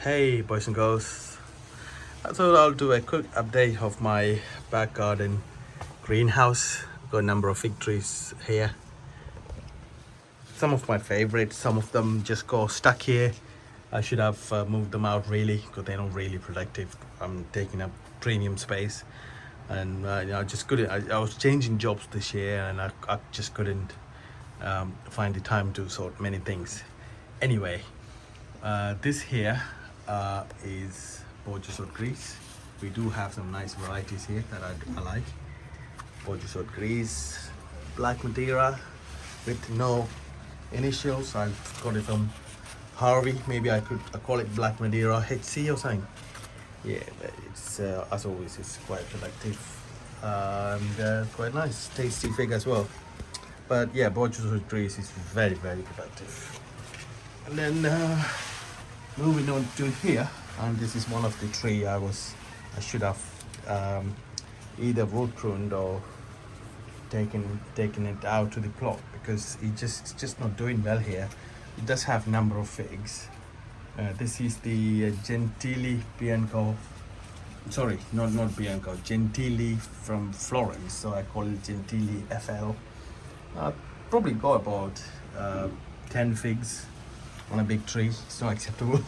Hey boys and girls, I thought I'll do a quick update of my back garden greenhouse. Got a number of fig trees here. Some of my favorites, some of them just go stuck here. I should have moved them out really because they're not really productive. I'm taking up premium space and I just couldn't. I was changing jobs this year and I just couldn't find the time to sort many things. Anyway, this here is Borgesot Greece. We do have some nice varieties here that I like. Borgesot Greece, Black Madeira with no initials. I've got it from Harvey. Maybe I call it Black Madeira HC or something. Yeah, but it's as always, it's quite productive and quite nice, tasty fig as well. But yeah, Borgesot Greece is very productive. And then moving on to here, and this is one of the tree I should have either wood pruned or taken it out to the plot because it's just not doing well here. It does have number of figs. This is the Gentili Bianco. Sorry, not Bianco. Gentili from Florence. So I call it Gentili FL. Probably got about 10 figs on a big tree. It's not acceptable.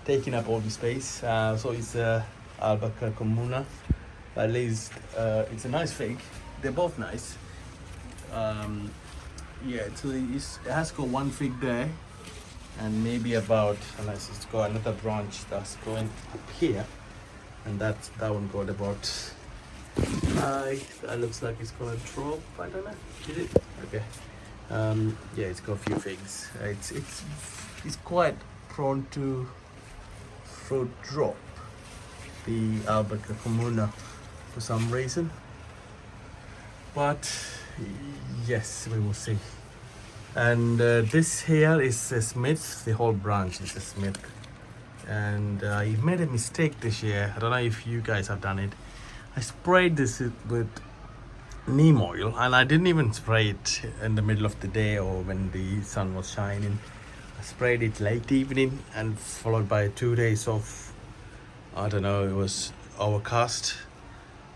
Taking up all the space. So it's Albaca Comuna. At least it's a nice fig. They're both nice. Yeah, so it has got one fig there, and maybe about, unless it's got another branch that's going up here, and that one got about. That looks like it's gonna drop. I don't know. Is it? Okay. Yeah, it's got a few figs. It's quite prone to fruit drop. The Albaca Comuna for some reason. But yes, we will see. And this here is a Smith. The whole branch is a Smith. And I made a mistake this year. I don't know if you guys have done it. I sprayed this with neem oil, and I didn't even spray it in the middle of the day or when the sun was shining. I sprayed it late evening and followed by 2 days of, I don't know, it was overcast.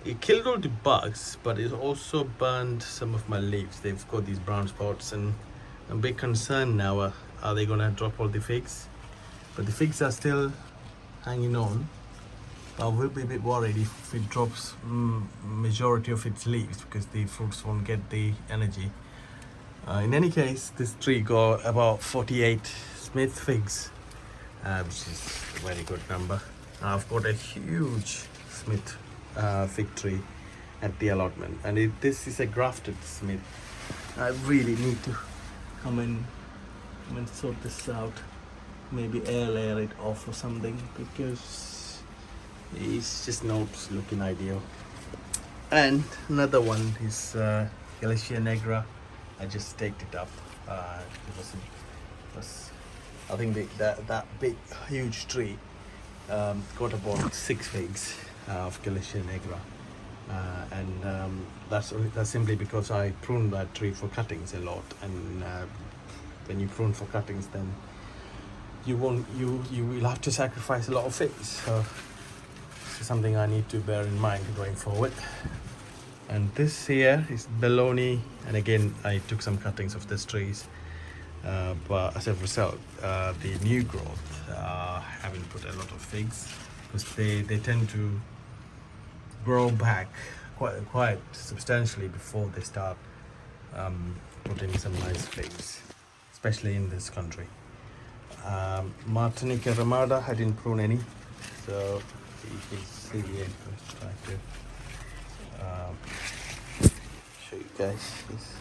It killed all the bugs, but it also burned some of my leaves. They've got these brown spots, and I'm a bit concerned now. Are they gonna drop all the figs? But the figs are still hanging on. I will be a bit worried if it drops majority of its leaves because the fruits won't get the energy. In any case, this tree got about 48 Smith figs, which is a very good number. I've got a huge Smith fig tree at the allotment, and this is a grafted Smith. I really need to come and sort this out. Maybe air layer it off or something because it's just not looking ideal. And another one is Galicia Negra. I just staked it up. I think that big huge tree got about 6 figs of Galicia Negra, and that's simply because I pruned that tree for cuttings a lot. And when you prune for cuttings, then you will have to sacrifice a lot of figs. So this is something I need to bear in mind going forward. And this here is Belloni, and again I took some cuttings of these trees, but as a result, the new growth haven't put a lot of figs because they tend to grow back quite substantially before they start putting some nice figs, especially in this country. Martinica Ramada, I didn't prune any, so you can see it. Let's try to show you guys. It's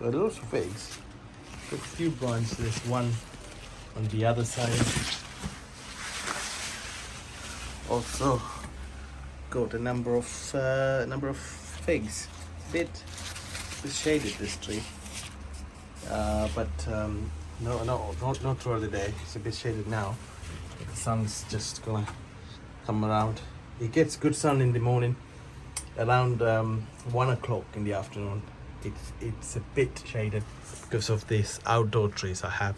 got lots of figs. Got a few branches. One on the other side. Also got a number of figs. Bit shaded this tree, but no, not throughout the day. It's a bit shaded now. The sun's just gonna come around. It gets good sun in the morning. Around 1 o'clock in the afternoon, it's a bit shaded because of these outdoor trees I have,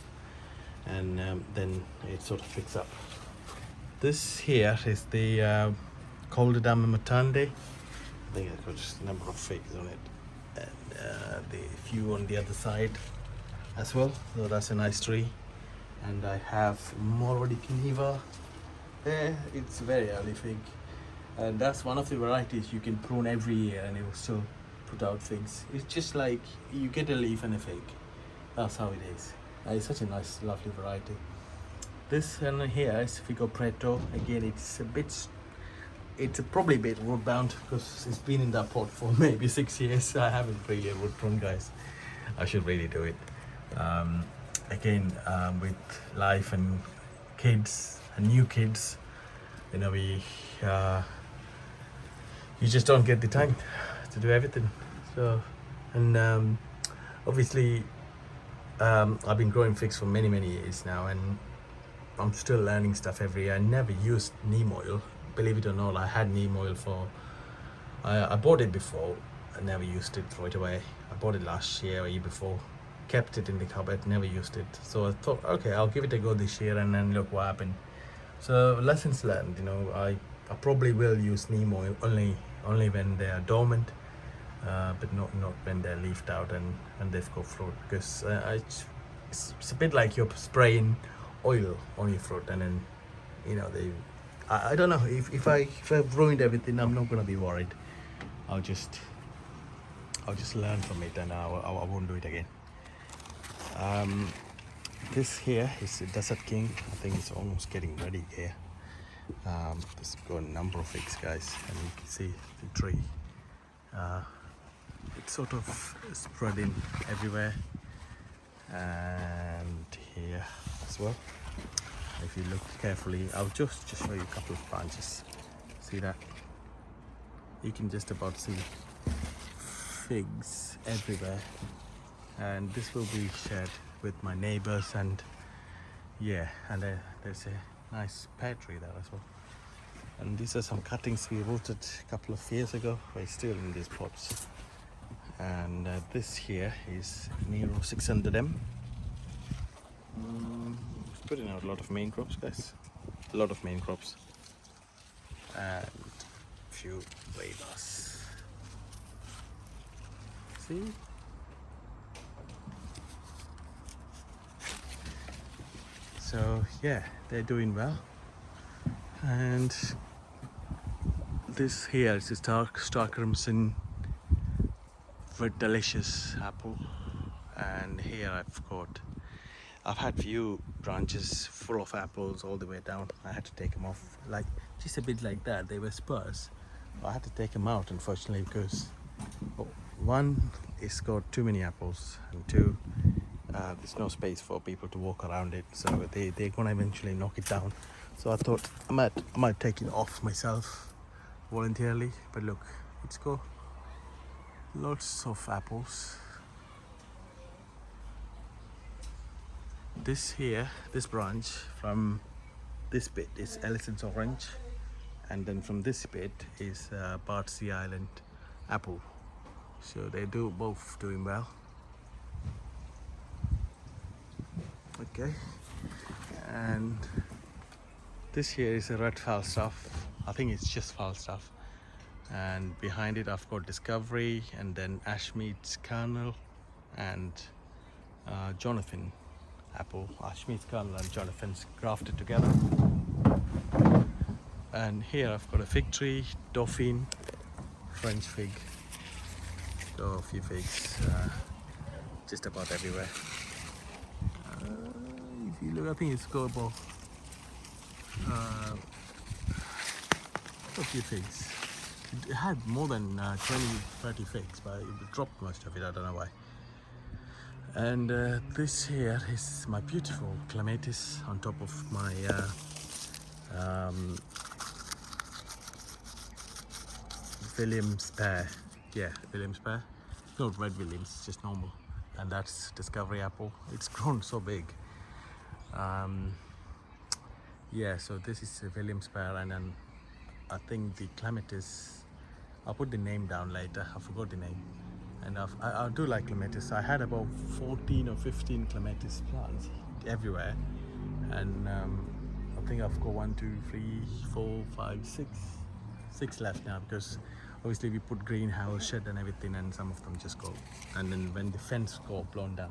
and then it sort of picks up. This here is the Coldedam Matande. I think I've got a number of figs on it, and the few on the other side as well. So that's a nice tree. And I have Morodi Kiniva there. It's a very early fig, and that's one of the varieties you can prune every year and it will still put out figs. It's just like you get a leaf and a fig. That's how it is. It's such a nice, lovely variety. This one here is Figo Preto. Again, it's probably a bit root bound because it's been in that pot for maybe 6 years. I haven't really root pruned, guys. I should really do it. Again, with life and kids and new kids, you know, you just don't get the time to do everything. So, and obviously, I've been growing figs for many years now, and I'm still learning stuff every year. I never used neem oil. Believe it or not, I had neem oil I bought it before. I never used it, throw it away. I bought it last year or year before, kept it in the cupboard, never used it. So I thought, okay, I'll give it a go this year and then look what happened. So lessons learned, you know, I probably will use neem oil only when they are dormant, but not when they're leafed out and they've got fruit, because it's a bit like you're spraying oil on your fruit, and then, you know, I don't know, if I've ruined everything, I'm not gonna be worried. I'll just learn from it, and I won't do it again. This here is a Desert King. I think it's almost getting ready here. There's got a number of figs, guys, and you can see the tree. It's sort of spreading everywhere, and here as well. If you look carefully, I'll just show you a couple of branches. See that? You can just about see figs everywhere, and this will be shared with my neighbors, and yeah, and there's a nice pear tree there as well. And these are some cuttings we rooted a couple of years ago. We're still in these pots. And this here is Nero 600M. It's putting out a lot of main crops, guys. A lot of main crops. And a few waders. See? So yeah, they're doing well. And this here is a Star Crimson Red Delicious apple, and here I've had few branches full of apples all the way down. I had to take them off, like just a bit like that. They were spurs. I had to take them out, unfortunately, because one, it's got too many apples, and two, there's no space for people to walk around it, so they're gonna eventually knock it down. So I thought I might take it off myself voluntarily. But look, it's got lots of apples. This branch from this bit is Ellison's orange, and then from this bit is Bardsey Island apple. So they both doing well. Okay, and this here is a red Falstaff. I think it's just Falstaff. And behind it I've got Discovery, and then Ashmead's Kernel, and Jonathan apple. Ashmead's Kernel and Jonathan's grafted together. And here I've got a fig tree, Dauphine, French fig. So a few figs just about everywhere. If you look, I think it's got about a few figs. It had more than 20-30 figs, but it dropped most of it. I don't know why. And this here is my beautiful clematis on top of my Williams pear. Yeah, Williams pear. It's not red Williams, it's just normal. And that's Discovery apple. It's grown so big. Yeah, so this is a Williams pear, and then I think the clematis, I'll put the name down later. I forgot the name. And I do like clematis. I had about 14 or 15 clematis plants everywhere, and I think I've got 1, 2, 3, 4, 5, 6 left now, because obviously we put greenhouse, shed and everything, and some of them just go. And then when the fence got blown down,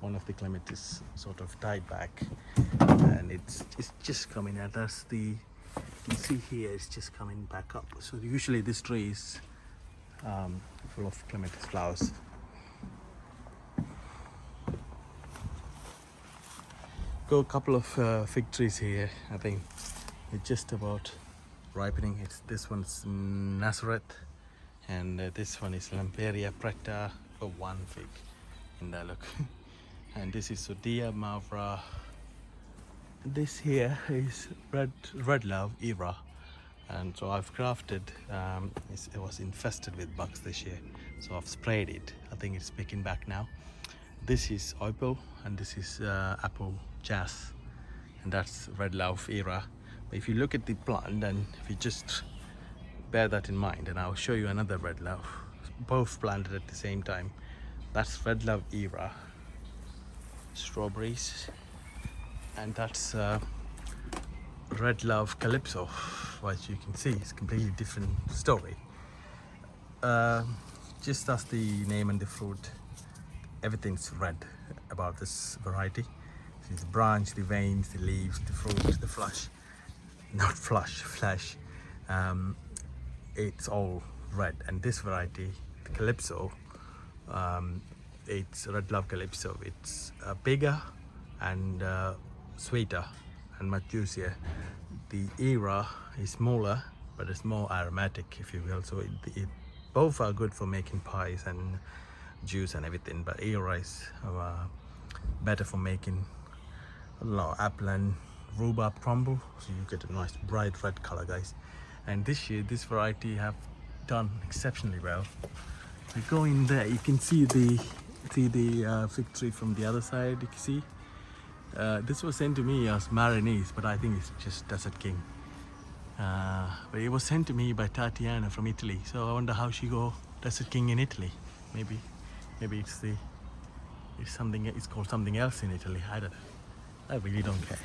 one of the clematis sort of died back, and it's just coming at us. You can see here it's just coming back up. So usually this tree is full of clematis flowers. Got a couple of fig trees here. I think it's just about ripening. This one's Nazareth, and this one is Lamperia preta. For one fig in there, look. And this is Sodia Mavra. This here is red love era, and so I've grafted. It was infested with bugs this year, so I've sprayed it. I think it's picking back now. This is Opal, and this is Apple Jazz, and that's red love era. But if you look at the plant, and if you just bear that in mind, and I'll show you another red love, both planted at the same time. That's red love era strawberries, and that's red love calypso. As you can see, it's a completely different story. Just as the name and the fruit, everything's red about this variety. So the branch, the veins, the leaves, the fruit, the flesh, flesh. It's all red. And this variety, the calypso, it's red love calypso. It's bigger and sweeter and much juicier. The era is smaller, but it's more aromatic, if you will. So it both are good for making pies and juice and everything, but era is better for making apple and rhubarb crumble, so you get a nice bright red color, guys. And this year this variety have done exceptionally well. If you go in there, you can see the fig tree from the other side. You can see this was sent to me as Marinese, but I think it's just Desert King. But it was sent to me by Tatiana from Italy, so I wonder how she got Desert King in Italy. Maybe it's called something else in Italy. I don't know. I really don't care.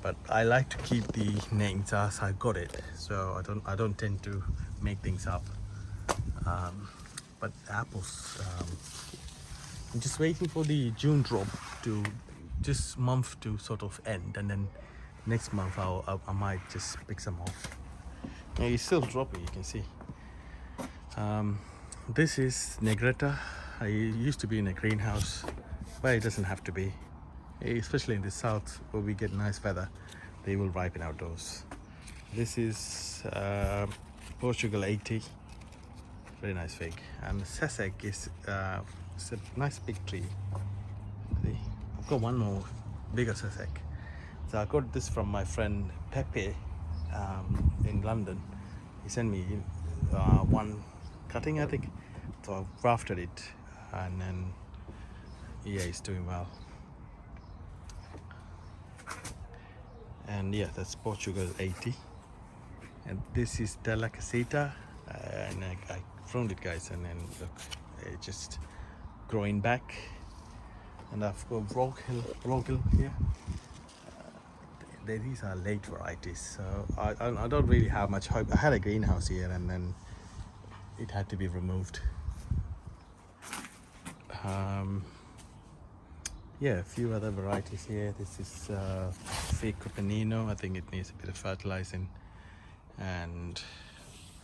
But I like to keep the names as I got it, so I don't tend to make things up. But apples, I'm just waiting for the June drop to this month to sort of end, and then next month I might just pick some off. Yeah, it's still dropping, you can see. This is Negretta. I used to be in a greenhouse, but it doesn't have to be. Especially in the south where we get nice weather, they will ripen outdoors. This is Portugal 80, very nice fig. And Sesek is it's a nice big tree. See, I've got one more bigger Sesek. So I got this from my friend Pepe in London. He sent me one cutting, I think. So I grafted it, and then yeah, it's doing well. And yeah, that's Portugal 80. And this is Della Caseta, and I pruned it, guys, and then look, it's just growing back. And I've got Rogel here. These are late varieties, so I don't really have much hope. I had a greenhouse here, and then it had to be removed. Yeah, a few other varieties here. This is fig Copenino. I think it needs a bit of fertilizing. And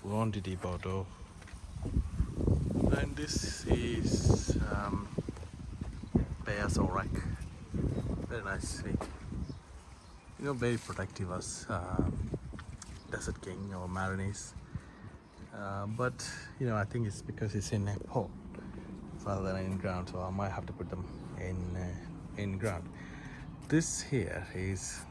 Ronde di Bordeaux. And this is Beas Aubrac. Very nice fig. You know, very protective as Desert King or Marinese. But you know, I think it's because it's in a pot rather than in ground, so I might have to put them in ground. This here is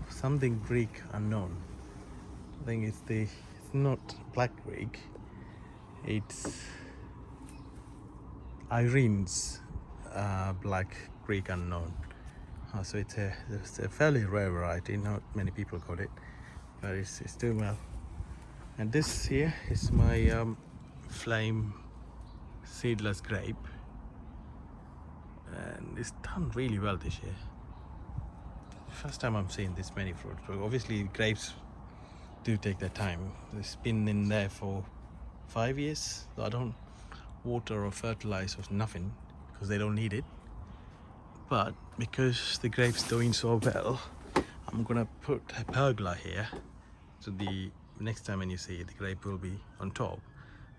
something Greek unknown. I think it's not Black Greek, it's Irene's Black Greek unknown. So it's a fairly rare variety, not many people got it, but it's doing well. And this here is my flame seedless grape, and it's done really well this year. First time I'm seeing this many fruits. But obviously grapes do take their time. It's been in there for 5 years, so I don't water or fertilize or nothing because they don't need it. But because the grape's doing so well, I'm gonna put a pergola here, so the next time when you see it, the grape will be on top.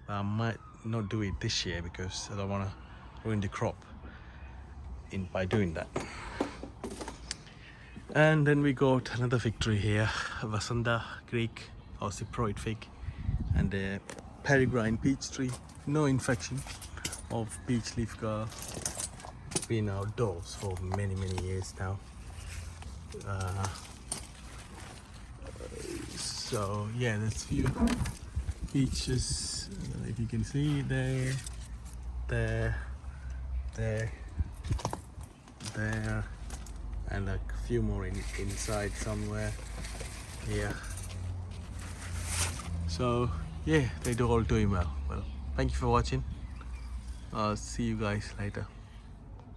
But I might not do it this year because I don't want to ruin the crop by doing that. And then we got another fig tree here, Vasanta Greek or Cyproid fig, and a peregrine peach tree. No infection of peach leaf curl. Been outdoors for many years now. So yeah, there's few peaches, if you can see there, and a few more inside somewhere here. So yeah, they're all doing well. Well, thank you for watching. I'll see you guys later.